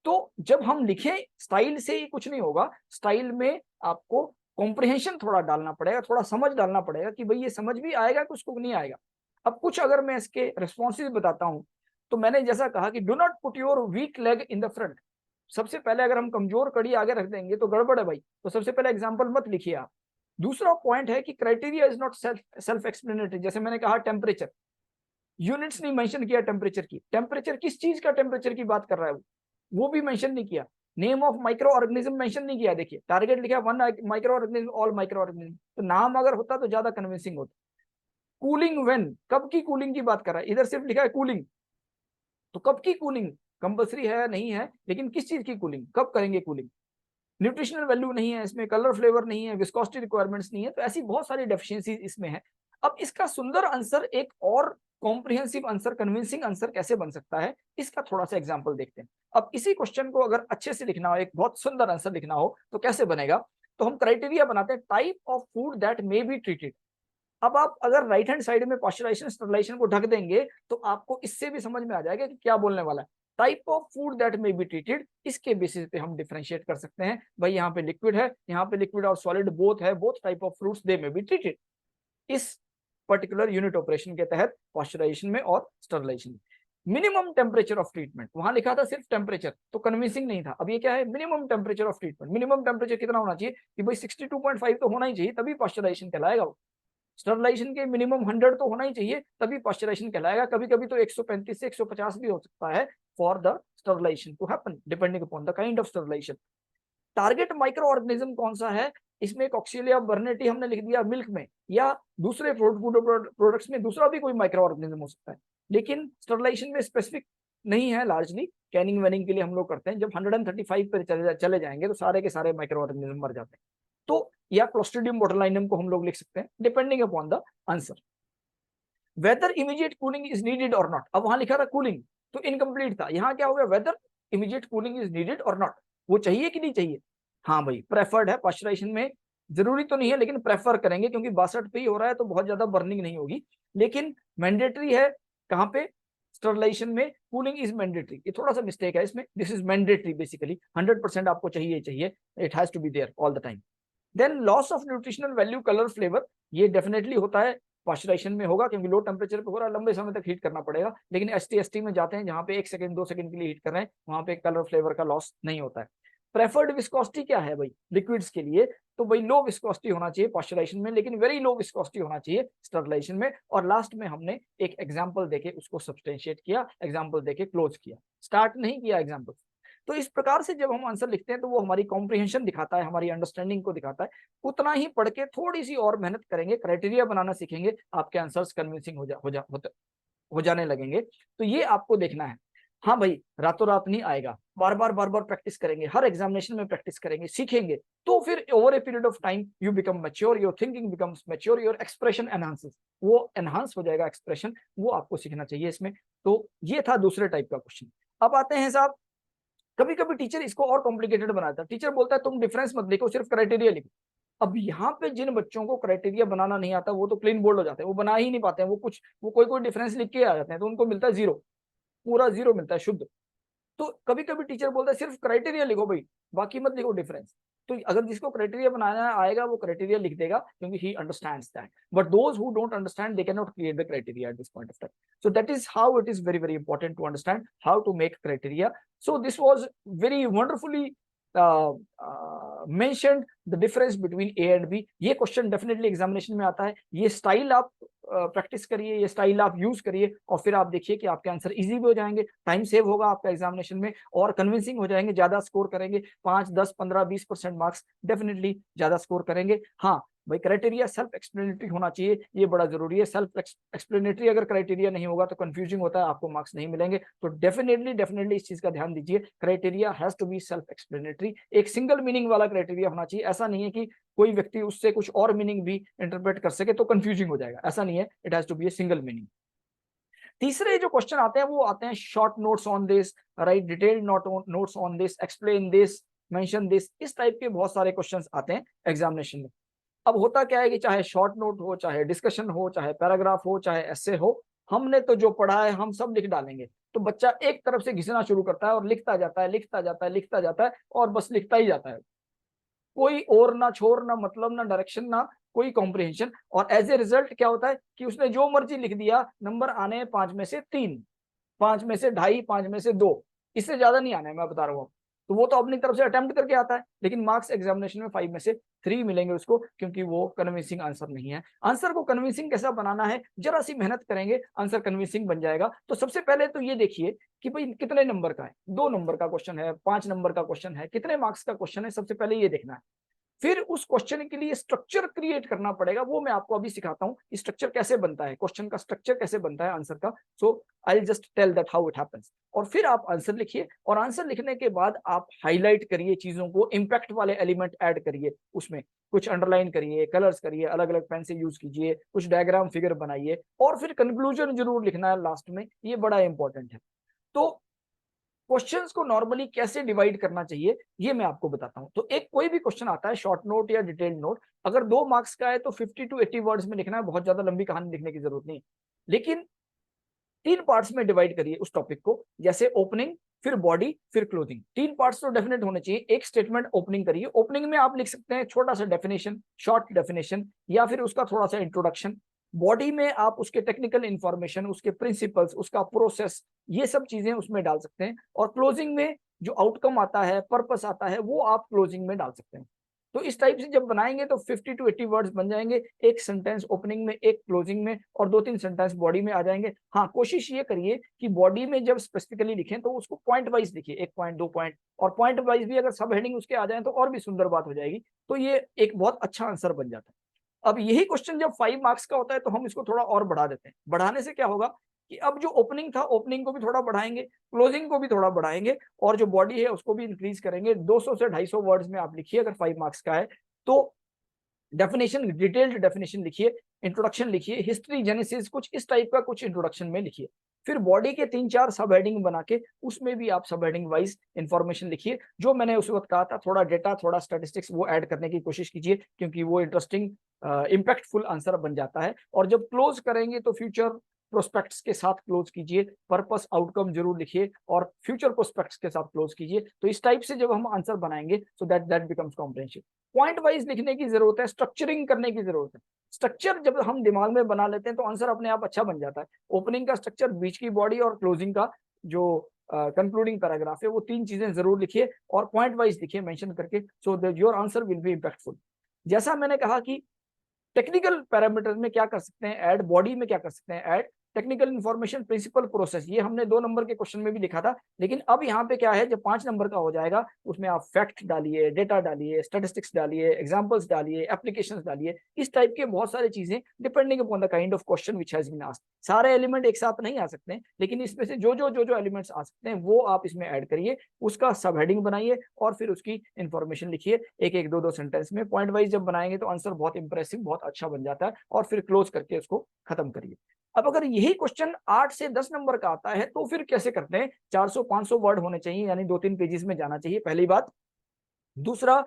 तो जब हम लिखें स्टाइल से ही कुछ नहीं होगा, स्टाइल में आपको कॉम्प्रिहेंशन थोड़ा डालना पड़ेगा, थोड़ा समझ डालना पड़ेगा कि भाई ये समझ भी आएगा कुछ को नहीं आएगा। अब कुछ अगर मैं इसके रिस्पॉन्सेज बताता हूं, तो मैंने जैसा कहा कि do not put your weak leg in the front. सबसे पहले अगर हम कमजोर कड़ी आगे रख देंगे तो गड़बड़ है भाई, तो सबसे पहले एग्जाम्पल मत लिखिए आप। दूसरा पॉइंट है कि criteria is not self explanatory. जैसे मैंने कहा टेम्परेचर, यूनिट्स नहीं मेंशन किया टेम्परेचर की, टेम्परेचर किस चीज का टेम्परेचर की बात कर रहा है वो भी मेंशन नहीं किया। Name of micro organism mention नहीं किया। देखिए टारगेट लिखा one micro organism, all micro organism, तो नाम अगर होता तो ज्यादा कन्विंसिंग होता। कूलिंग व्हेन, कब की कूलिंग की बात कर रहा है, इधर सिर्फ लिखा है कूलिंग, तो कब की कूलिंग कंपल्सरी है नहीं है, लेकिन किस चीज की कूलिंग, कब करेंगे कूलिंग। न्यूट्रिशनल वैल्यू नहीं है इसमें, कलर फ्लेवर नहीं है, विस्कोसिटी रिक्वायरमेंट्स नहीं है, तो ऐसी बहुत सारी डेफिशिएंसी इसमें है। अब इसका सुंदर आंसर, एक और कॉम्प्रिहेंसिव आंसर, कन्विंसिंग आंसर कैसे बन सकता है, इसका थोड़ा सा एग्जांपल देखते हैं। अब इसी क्वेश्चन को अगर अच्छे से लिखना हो, एक बहुत सुंदर आंसर लिखना हो, तो कैसे बनेगा, तो हम क्राइटेरिया बनाते हैं type of food that may be treated. अब आप अगर राइट हैंड साइड में पास्चराइजेशन स्टरलाइजेशन को ढक देंगे तो आपको इससे भी समझ में आ जाएगा कि क्या बोलने वाला है। Type of food that may be treated, इसके बेसिस पे हम डिफरेंशिएट कर सकते हैं। भाई यहाँ पे लिक्विड है, यहाँ पे लिक्विड और सॉलिड बोथ है, both type of fruits they may be treated इस पर्टिकुलर यूनिट ऑपरेशन के तहत, पास्चराइजेशन में और स्टरलाइजेशन में। मिनिमम टेम्परेचर ऑफ ट्रीटमेंट, वहां लिखा था सिर्फ टेम्परेचर, तो कन्विंसिंग नहीं था। अब ये क्या है, minimum temperature of treatment. Minimum temperature कितना होना चाहिए कि भाई 62.5 तो होना ही चाहिए, तभी पास्चराइजेशन कहलाएगा वो। स्टरलाइजेशन के मिनिमम 100 तो होना ही चाहिए, तभी पास्चराइजेशन कहलाएगा। कभी कभी तो 135 से 150 भी हो सकता है for the sterilization to happen, depending upon the kind of sterilization. Target microorganism कौन सा है, इसमें कॉक्सिलिया बर्नेटी हमने लिख दिया मिल्क में, या दूसरे फूड प्रोडक्ट्स में दूसरा भी कोई माइक्रो ऑर्गेनिज्म हो सकता है, लेकिन स्टरलाइजेशन में स्पेसिफिक नहीं है। लार्जली कैनिंग वैनिंग के लिए हम लोग करते हैं, जब 135 पर चले जाएंगे तो सारे के सारे माइक्रो ऑर्गेनिज्म मर जाते हैं। तो या क्लोस्ट्रीडियम बोटुलिनम को हम लोग लिख सकते हैं, depending upon the answer. Whether immediate cooling is needed और नॉट, अब वहां लिखा था कूलिंग तो इनकम्प्लीट था, यहाँ क्या हो गया, whether immediate cooling is needed और नॉट, वो चाहिए कि नहीं चाहिए। हाँ भाई प्रेफर्ड है, पास्चराइजेशन में जरूरी तो नहीं है लेकिन प्रेफर करेंगे, क्योंकि 62 पे ही हो रहा है तो बहुत ज्यादा बर्निंग नहीं होगी। लेकिन मैंडेटरी है कहाँ पे, स्टरलाइजेशन में कूलिंग इज मैंडेटरी। ये थोड़ा सा मिस्टेक है इसमें, दिस इज मैंडेटरी बेसिकली, 100% आपको चाहिए, it has to be there all the time. Then loss of nutritional value, colour flavour, ये डेफिनेटली होता है, पास्चराइजेशन में होगा क्योंकि लो टेम्परेचर पे हो रहा है, लंबे समय तक हीट करना पड़ेगा। लेकिन एसटी में जाते हैं जहाँ पे 1 सेकंड 2 सेकंड के लिए हीट कर रहे हैं, वहां पे कलर फ्लेवर का लॉस नहीं होता है। प्रेफर्ड विस्कोसिटी क्या है भाई लिक्विड्स के लिए, तो भाई लो विस्कोसिटी होना चाहिए पास्चराइजेशन में, लेकिन वेरी लो विस्कोसिटी होना चाहिए स्टरलाइजेशन में। और लास्ट में हमने एक एग्जांपल देके उसको सब्सटेंशिएट किया, एग्जांपल देके क्लोज किया, स्टार्ट नहीं किया एग्जांपल। तो इस प्रकार से जब हम आंसर लिखते हैं तो वो हमारी कॉम्प्रिहेंशन दिखाता है, हमारी अंडरस्टैंडिंग को दिखाता है। उतना ही पढ़ के थोड़ी सी और मेहनत करेंगे, क्राइटेरिया बनाना सीखेंगे, आपके आंसर्स कन्विंसिंग हो जाने लगेंगे। तो ये आपको देखना है। हाँ भाई रातों रात नहीं आएगा, बार बार प्रैक्टिस करेंगे, हर एग्जामिनेशन में प्रैक्टिस करेंगे, सीखेंगे, तो फिर over a period of time you become mature, your thinking becomes mature, your expression enhances, वो एनहांस हो जाएगा एक्सप्रेशन, वो आपको सीखना चाहिए इसमें। तो ये था दूसरे टाइप का क्वेश्चन। अब आते हैं साहब, कभी कभी टीचर इसको और कॉम्प्लिकेटेड बनाता है, टीचर बोलता है तुम डिफरेंस मत लिखो, सिर्फ क्राइटेरिया लिखो। अब यहाँ पे जिन बच्चों को क्राइटेरिया बनाना नहीं आता वो तो क्लीन बोल्ड हो जाते हैं, वो बना ही नहीं पाते हैं, वो कोई डिफरेंस लिख के आ जाते हैं, तो उनको मिलता है जीरो, पूरा जीरो मिलता है शुद्ध। तो कभी कभी टीचर बोलता है सिर्फ क्राइटेरिया लिखो भाई, बाकी मत लिखो डिफरेंस। तो अगर जिसको क्राइटेरिया बनाना आएगा वो क्राइटेरिया लिख देगा, क्योंकि he understands that, but those who don't understand they can not create the criteria at this point of time. So that is how it is very very important to understand how to make criteria. So this was very wonderfully mentioned the difference between A and B। ये क्वेश्चन डेफिनेटली एग्जामिनेशन में आता है, ये स्टाइल आप प्रैक्टिस करिए, ये स्टाइल आप यूज करिए, और फिर आप देखिए कि आपके आंसर इजी भी हो जाएंगे, टाइम सेव होगा आपका एग्जामिनेशन में, और कन्विंसिंग हो जाएंगे, ज्यादा स्कोर करेंगे, 5 10 15 20% मार्क्स डेफिनेटली ज्यादा स्कोर करेंगे। हाँ भाई क्राइटेरिया सेल्फ एक्सप्लेनेटरी होना चाहिए, ये बड़ा जरूरी है। सेल्फ एक्सप्लेनेटरी अगर क्राइटेरिया नहीं होगा तो कंफ्यूजिंग होता है, आपको मार्क्स नहीं मिलेंगे। तो डेफिनेटली इस चीज का ध्यान दीजिए, criteria has to be self explanatory, एक सिंगल मीनिंग वाला क्राइटेरिया होना चाहिए। ऐसा नहीं है कि कोई व्यक्ति उससे कुछ और मीनिंग भी इंटरप्रेट कर सके तो कंफ्यूजिंग हो जाएगा, ऐसा नहीं है, it has to be a single meaning. तीसरे जो क्वेश्चन आते हैं वो आते हैं short notes on this, write detailed notes on this, explain this, mention this, इस टाइप के बहुत सारे क्वेश्चंस आते हैं एग्जामिनेशन में। अब होता क्या है कि चाहे शॉर्ट नोट हो, चाहे डिस्कशन हो, चाहे पैराग्राफ हो, चाहे एसे हो, हमने तो जो पढ़ा है हम सब लिख डालेंगे। तो बच्चा एक तरफ से घिसना शुरू करता है और लिखता जाता है, लिखता जाता है, लिखता जाता है, और बस लिखता ही जाता है, कोई और ना छोर ना मतलब ना डायरेक्शन ना कोई कॉम्प्रिहेंशन। और एज ए रिजल्ट क्या होता है कि उसने जो मर्जी लिख दिया, नंबर आने 5 में से 3, 5 में से 2.5, 5 में से 2, इससे ज्यादा नहीं आना है, मैं बता रहा हूँ। तो वो तो अपनी तरफ से अटेम्प्ट करके आता है, लेकिन मार्क्स एग्जामिनेशन में 5 में से 3 मिलेंगे उसको, क्योंकि वो कन्विंसिंग आंसर नहीं है। आंसर को कन्विंसिंग कैसा बनाना है, जरा सी मेहनत करेंगे आंसर कन्विंसिंग बन जाएगा। तो सबसे पहले तो ये देखिए कि भाई कितने नंबर का है, 2 नंबर का क्वेश्चन है, 5 नंबर का क्वेश्चन है, कितने मार्क्स का क्वेश्चन है, सबसे पहले ये देखना है। फिर उस क्वेश्चन के लिए स्ट्रक्चर क्रिएट करना पड़ेगा, वो मैं आपको अभी सिखाता हूं स्ट्रक्चर कैसे बनता है, क्वेश्चन का स्ट्रक्चर कैसे बनता है आंसर का। So I will just tell that how it happens. और फिर आप आंसर लिखिए, और आंसर लिखने के बाद आप हाईलाइट करिए चीजों को, इंपैक्ट वाले एलिमेंट ऐड करिए उसमें, कुछ अंडरलाइन करिए, कलर्स करिए, अलग अलग पेन से यूज कीजिए, कुछ डायग्राम फिगर बनाइए, और फिर कंक्लूजन जरूर लिखना है लास्ट में, ये बड़ा इंपॉर्टेंट है। तो क्वेश्चंस को नॉर्मली कैसे डिवाइड करना चाहिए ये मैं आपको बताता हूं। तो एक कोई भी क्वेश्चन आता है शॉर्ट नोट या डिटेल्ड नोट, अगर 2 मार्क्स का है तो 50 to 80 वर्ड्स में लिखना है, बहुत ज्यादा लंबी कहानी लिखने की जरूरत नहीं। लेकिन 3 पार्ट्स में डिवाइड करिए उस टॉपिक को, जैसे ओपनिंग, फिर बॉडी, फिर क्लोजिंग। 3 पार्ट्स तो डेफिनेट होने चाहिए। एक स्टेटमेंट ओपनिंग करिए, ओपनिंग में आप लिख सकते हैं छोटा सा डेफिनेशन, शॉर्ट डेफिनेशन, या फिर उसका थोड़ा सा इंट्रोडक्शन। बॉडी में आप उसके टेक्निकल इंफॉर्मेशन, उसके प्रिंसिपल्स, उसका प्रोसेस, ये सब चीजें उसमें डाल सकते हैं। और क्लोजिंग में जो आउटकम आता है, पर्पस आता है, वो आप क्लोजिंग में डाल सकते हैं। तो इस टाइप से जब बनाएंगे तो 50 to 80 वर्ड्स बन जाएंगे, एक सेंटेंस ओपनिंग में, एक क्लोजिंग में, और 2-3 सेंटेंस बॉडी में आ जाएंगे। हाँ कोशिश ये करिए कि बॉडी में जब स्पेसिफिकली लिखें तो उसको पॉइंट वाइज लिखिए, 1 पॉइंट 2 पॉइंट, और पॉइंट वाइज भी अगर सब हेडिंग उसके आ जाए तो और भी सुंदर बात हो जाएगी। तो ये एक बहुत अच्छा आंसर बन जाता है। अब यही क्वेश्चन जब 5 मार्क्स का होता है तो हम इसको थोड़ा और बढ़ा देते हैं। बढ़ाने से क्या होगा कि अब जो ओपनिंग था, ओपनिंग को भी थोड़ा बढ़ाएंगे, क्लोजिंग को भी थोड़ा बढ़ाएंगे, और जो बॉडी है उसको भी इंक्रीज करेंगे। 200 से 250 वर्ड्स में आप लिखिए अगर 5 मार्क्स का है तो। डेफिनेशन, डिटेल्ड डेफिनेशन लिखिए, इंट्रोडक्शन लिखिए, हिस्ट्री, जेनेसिस, कुछ इस टाइप का कुछ इंट्रोडक्शन में लिखिए। फिर बॉडी के 3-4 सब हेडिंग बना के उसमें भी आप सब हेडिंग वाइज इंफॉर्मेशन लिखिए। जो मैंने उस वक्त कहा था, थोड़ा डेटा, थोड़ा स्टैटिस्टिक्स वो ऐड करने की कोशिश कीजिए, क्योंकि वो इंटरेस्टिंग इंपैक्टफुल आंसर बन जाता है। और जब क्लोज करेंगे तो फ्यूचर प्रोस्पेक्ट्स के साथ क्लोज कीजिए, पर्पस आउटकम जरूर लिखिए, और फ्यूचर प्रोस्पेक्ट्स के साथ क्लोज कीजिए। तो इस टाइप से जब हम आंसर बनाएंगे so that becomes comprehensive. Point wise लिखने की जरूरत है, स्ट्रक्चरिंग करने की जरूरत है। स्ट्रक्चर जब हम दिमाग में बना लेते हैं तो आंसर अपने आप अच्छा बन जाता है। ओपनिंग का स्ट्रक्चर, बीच की बॉडी, और क्लोजिंग का जो कंक्लूडिंग पैराग्राफ है वो 3 चीजें जरूर लिखिए और पॉइंट वाइज लिखिए मेंशन करके, so that your answer will be impactful. जैसा मैंने कहा कि टेक्निकल पैरामीटर में क्या कर सकते हैं ऐड, बॉडी में क्या कर सकते हैं add, technical information principle process, ये हमने 2 नंबर के क्वेश्चन में भी लिखा था। लेकिन अब यहाँ पे क्या है, जब 5 नंबर का हो जाएगा उसमें आप फैक्ट डालिए, डेटा डालिए, स्टैटिस्टिक्स डालिए, एग्जांपल्स डालिए, एप्लीकेशंस डालिए, इस टाइप के बहुत सारी चीजें depending upon the kind of question which has been asked. सारे एलिमेंट एक साथ नहीं आ सकते हैं, लेकिन इसमें से जो एलिमेंट्स आ सकते हैं वो आप इसमें ऐड करिए, उसका सब हेडिंग बनाइए और फिर उसकी इंफॉर्मेशन लिखिए। एक एक दो सेंटेंस में पॉइंट वाइज जब बनाएंगे तो आंसर बहुत इंप्रेसिव, बहुत अच्छा बन जाता है, और फिर क्लोज करके उसको खत्म करिए। अब अगर यही क्वेश्चन 8 से 10 नंबर का आता है तो फिर कैसे करते हैं, 400-500 वर्ड होने चाहिए, यानी 2-3 पेजेस में जाना चाहिए, पहली बात। दूसरा,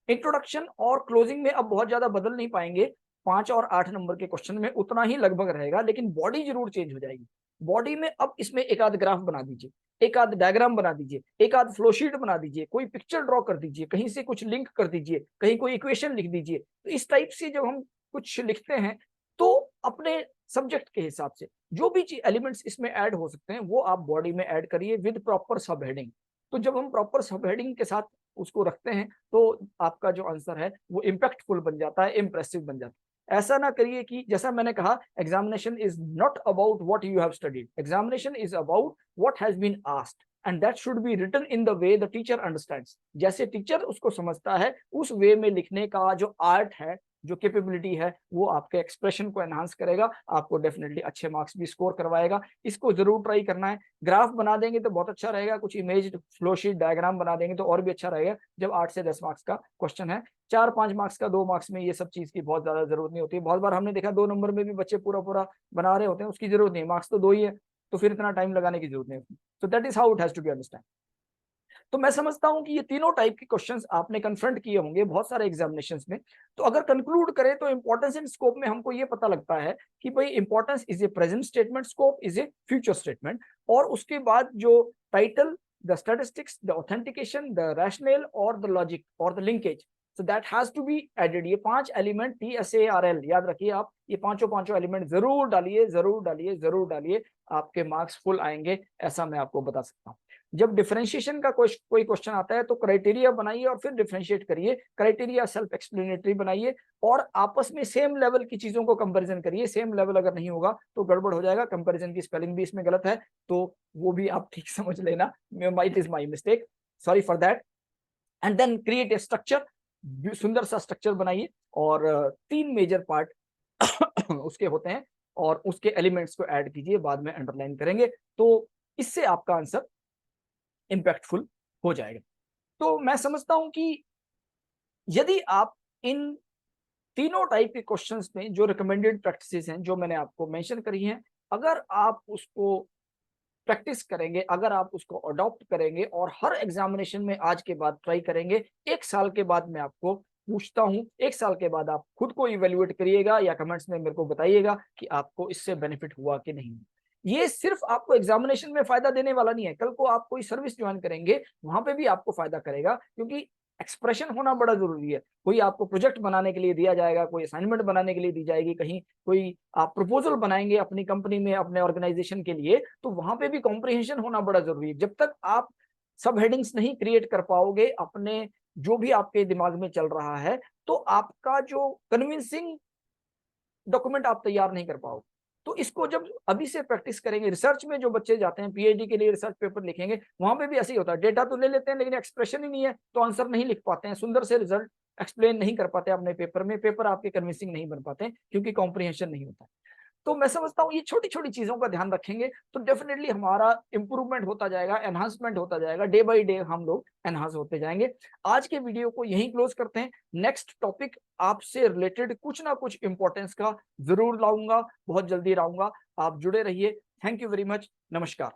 इंट्रोडक्शन और क्लोजिंग में अब बहुत ज्यादा बदल नहीं पाएंगे, 5 और 8 नंबर के क्वेश्चन में उतना ही लगभग रहेगा, लेकिन बॉडी जरूर चेंज हो जाएगी। बॉडी में अब इसमें एक आध ग्राफ बना दीजिए, एक आध डायग्राम बना दीजिए, एक आध फ्लोशीट बना दीजिए, कोई पिक्चर ड्रॉ कर दीजिए, कहीं से कुछ लिंक कर दीजिए, कहीं कोई इक्वेशन लिख दीजिए। तो इस टाइप से जब हम कुछ लिखते हैं तो अपने सब्जेक्ट के हिसाब से जो भी एलिमेंट्स इसमें ऐड हो सकते हैं वो आप बॉडी में ऐड करिए विद प्रॉपर सब हेडिंग। तो जब हम प्रॉपर सब हेडिंग के साथ उसको रखते हैं तो आपका जो आंसर है वो इम्पैक्टफुल बन जाता है, इंप्रेसिव बन जाता है। ऐसा ना करिए कि जैसा मैंने कहा, examination is not about what you have studied, examination is about what has been asked and that should be written in the way the teacher understands. जैसे टीचर उसको समझता है उस वे में लिखने का जो आर्ट है, जो कैपेबिलिटी है, वो आपके एक्सप्रेशन को एनहांस करेगा, आपको डेफिनेटली अच्छे मार्क्स भी स्कोर करवाएगा। इसको जरूर ट्राई करना है। ग्राफ बना देंगे तो बहुत अच्छा रहेगा, कुछ इमेज फ्लोशीट डायग्राम बना देंगे तो और भी अच्छा रहेगा। जब 8 से 10 मार्क्स का क्वेश्चन है, 4-5 मार्क्स का 2 मार्क्स में ये सब चीज की बहुत ज्यादा जरूरत नहीं होती है। बहुत बार हमने देखा 2 नंबर में भी बच्चे पूरा पूरा बना रहे होते हैं, उसकी जरूरत नहीं है, मार्क्स तो 2 ही है, तो फिर इतना टाइम लगाने की जरूरत नहीं है। तो that is how it has to be understand. तो मैं समझता हूं कि ये तीनों टाइप के क्वेश्चंस आपने कन्फ्रंट किए होंगे बहुत सारे एग्जामिनेशंस में। तो अगर कंक्लूड करें तो इंपॉर्टेंस एंड स्कोप में हमको ये पता लगता है कि भाई importance is a present statement, scope is a future statement, और उसके बाद जो title, the statistics, the authentication, the rational और द लॉजिक और the linkage, so that has to be added। ये 5 एलिमेंट TSARL याद रखिए आप, ये पांचों एलिमेंट जरूर डालिए, जरूर डालिए, जरूर डालिए, आपके मार्क्स फुल आएंगे, ऐसा मैं आपको बता सकता हूँ। जब डिफरेंशिएशन का कोई क्वेश्चन आता है तो क्राइटेरिया बनाइए और फिर डिफरेंशिएट करिए, क्राइटेरिया सेल्फ एक्सप्लेनेटरी बनाइए और आपस में सेम लेवल की चीजों को कंपैरिजन करिए। सेम लेवल अगर नहीं होगा तो गड़बड़ हो जाएगा, कंपैरिजन की स्पेलिंग भी इसमें गलत है, तो वो भी आप ठीक समझ लेना, it is my mistake, sorry for that. And then create a structure, सुंदर सा स्ट्रक्चर बनाइए और 3 मेजर पार्ट उसके होते हैं और उसके एलिमेंट्स को ऐड कीजिए, बाद में अंडरलाइन करेंगे, तो इससे आपका आंसर इंपैक्टफुल हो जाएगा। तो मैं समझता हूं कि यदि आप इन तीनों टाइप के क्वेश्चंस में जो रिकमेंडेड प्रैक्टिसेस हैं जो मैंने आपको मेंशन करी हैं, अगर आप उसको प्रैक्टिस करेंगे, अगर आप उसको अडॉप्ट करेंगे और हर एग्जामिनेशन में आज के बाद ट्राई करेंगे, 1 साल के बाद मैं आपको पूछता हूं, 1 साल के बाद आप खुद को इवेल्युएट करिएगा या कमेंट्स में मेरे को बताइएगा कि आपको इससे बेनिफिट हुआ कि नहीं। ये सिर्फ आपको एग्जामिनेशन में फायदा देने वाला नहीं है, कल को आप कोई सर्विस ज्वाइन करेंगे वहां पे भी आपको फायदा करेगा, क्योंकि एक्सप्रेशन होना बड़ा जरूरी है। कोई आपको प्रोजेक्ट बनाने के लिए दिया जाएगा, कोई असाइनमेंट बनाने के लिए दी जाएगी, कहीं कोई आप प्रपोजल बनाएंगे अपनी कंपनी में, अपने ऑर्गेनाइजेशन के लिए, तो वहां पे भी कॉम्प्रिहेंशन होना बड़ा जरूरी है। जब तक आप सब हेडिंग्स नहीं क्रिएट कर पाओगे अपने जो भी आपके दिमाग में चल रहा है, तो आपका जो कन्विंसिंग डॉक्यूमेंट आप तैयार नहीं कर पाओगे। तो इसको जब अभी से प्रैक्टिस करेंगे, रिसर्च में जो बच्चे जाते हैं पीएचडी के लिए रिसर्च पेपर लिखेंगे, वहां पे भी ऐसे ही होता है, डेटा तो ले लेते हैं लेकिन एक्सप्रेशन ही नहीं है तो आंसर नहीं लिख पाते हैं, सुंदर से रिजल्ट एक्सप्लेन नहीं कर पाते अपने पेपर में, पेपर आपके कन्विंसिंग नहीं बन पाते क्योंकि कॉम्प्रिहेंशन नहीं होता। तो मैं समझता हूँ ये छोटी छोटी चीजों का ध्यान रखेंगे तो डेफिनेटली हमारा इंप्रूवमेंट होता जाएगा, एनहांसमेंट होता जाएगा, डे बाय डे हम लोग एनहांस होते जाएंगे। आज के वीडियो को यहीं क्लोज करते हैं। नेक्स्ट टॉपिक आपसे रिलेटेड कुछ ना कुछ इंपॉर्टेंस का जरूर लाऊंगा, बहुत जल्दी लाऊंगा। आप जुड़े रहिए। Thank you very much. नमस्कार।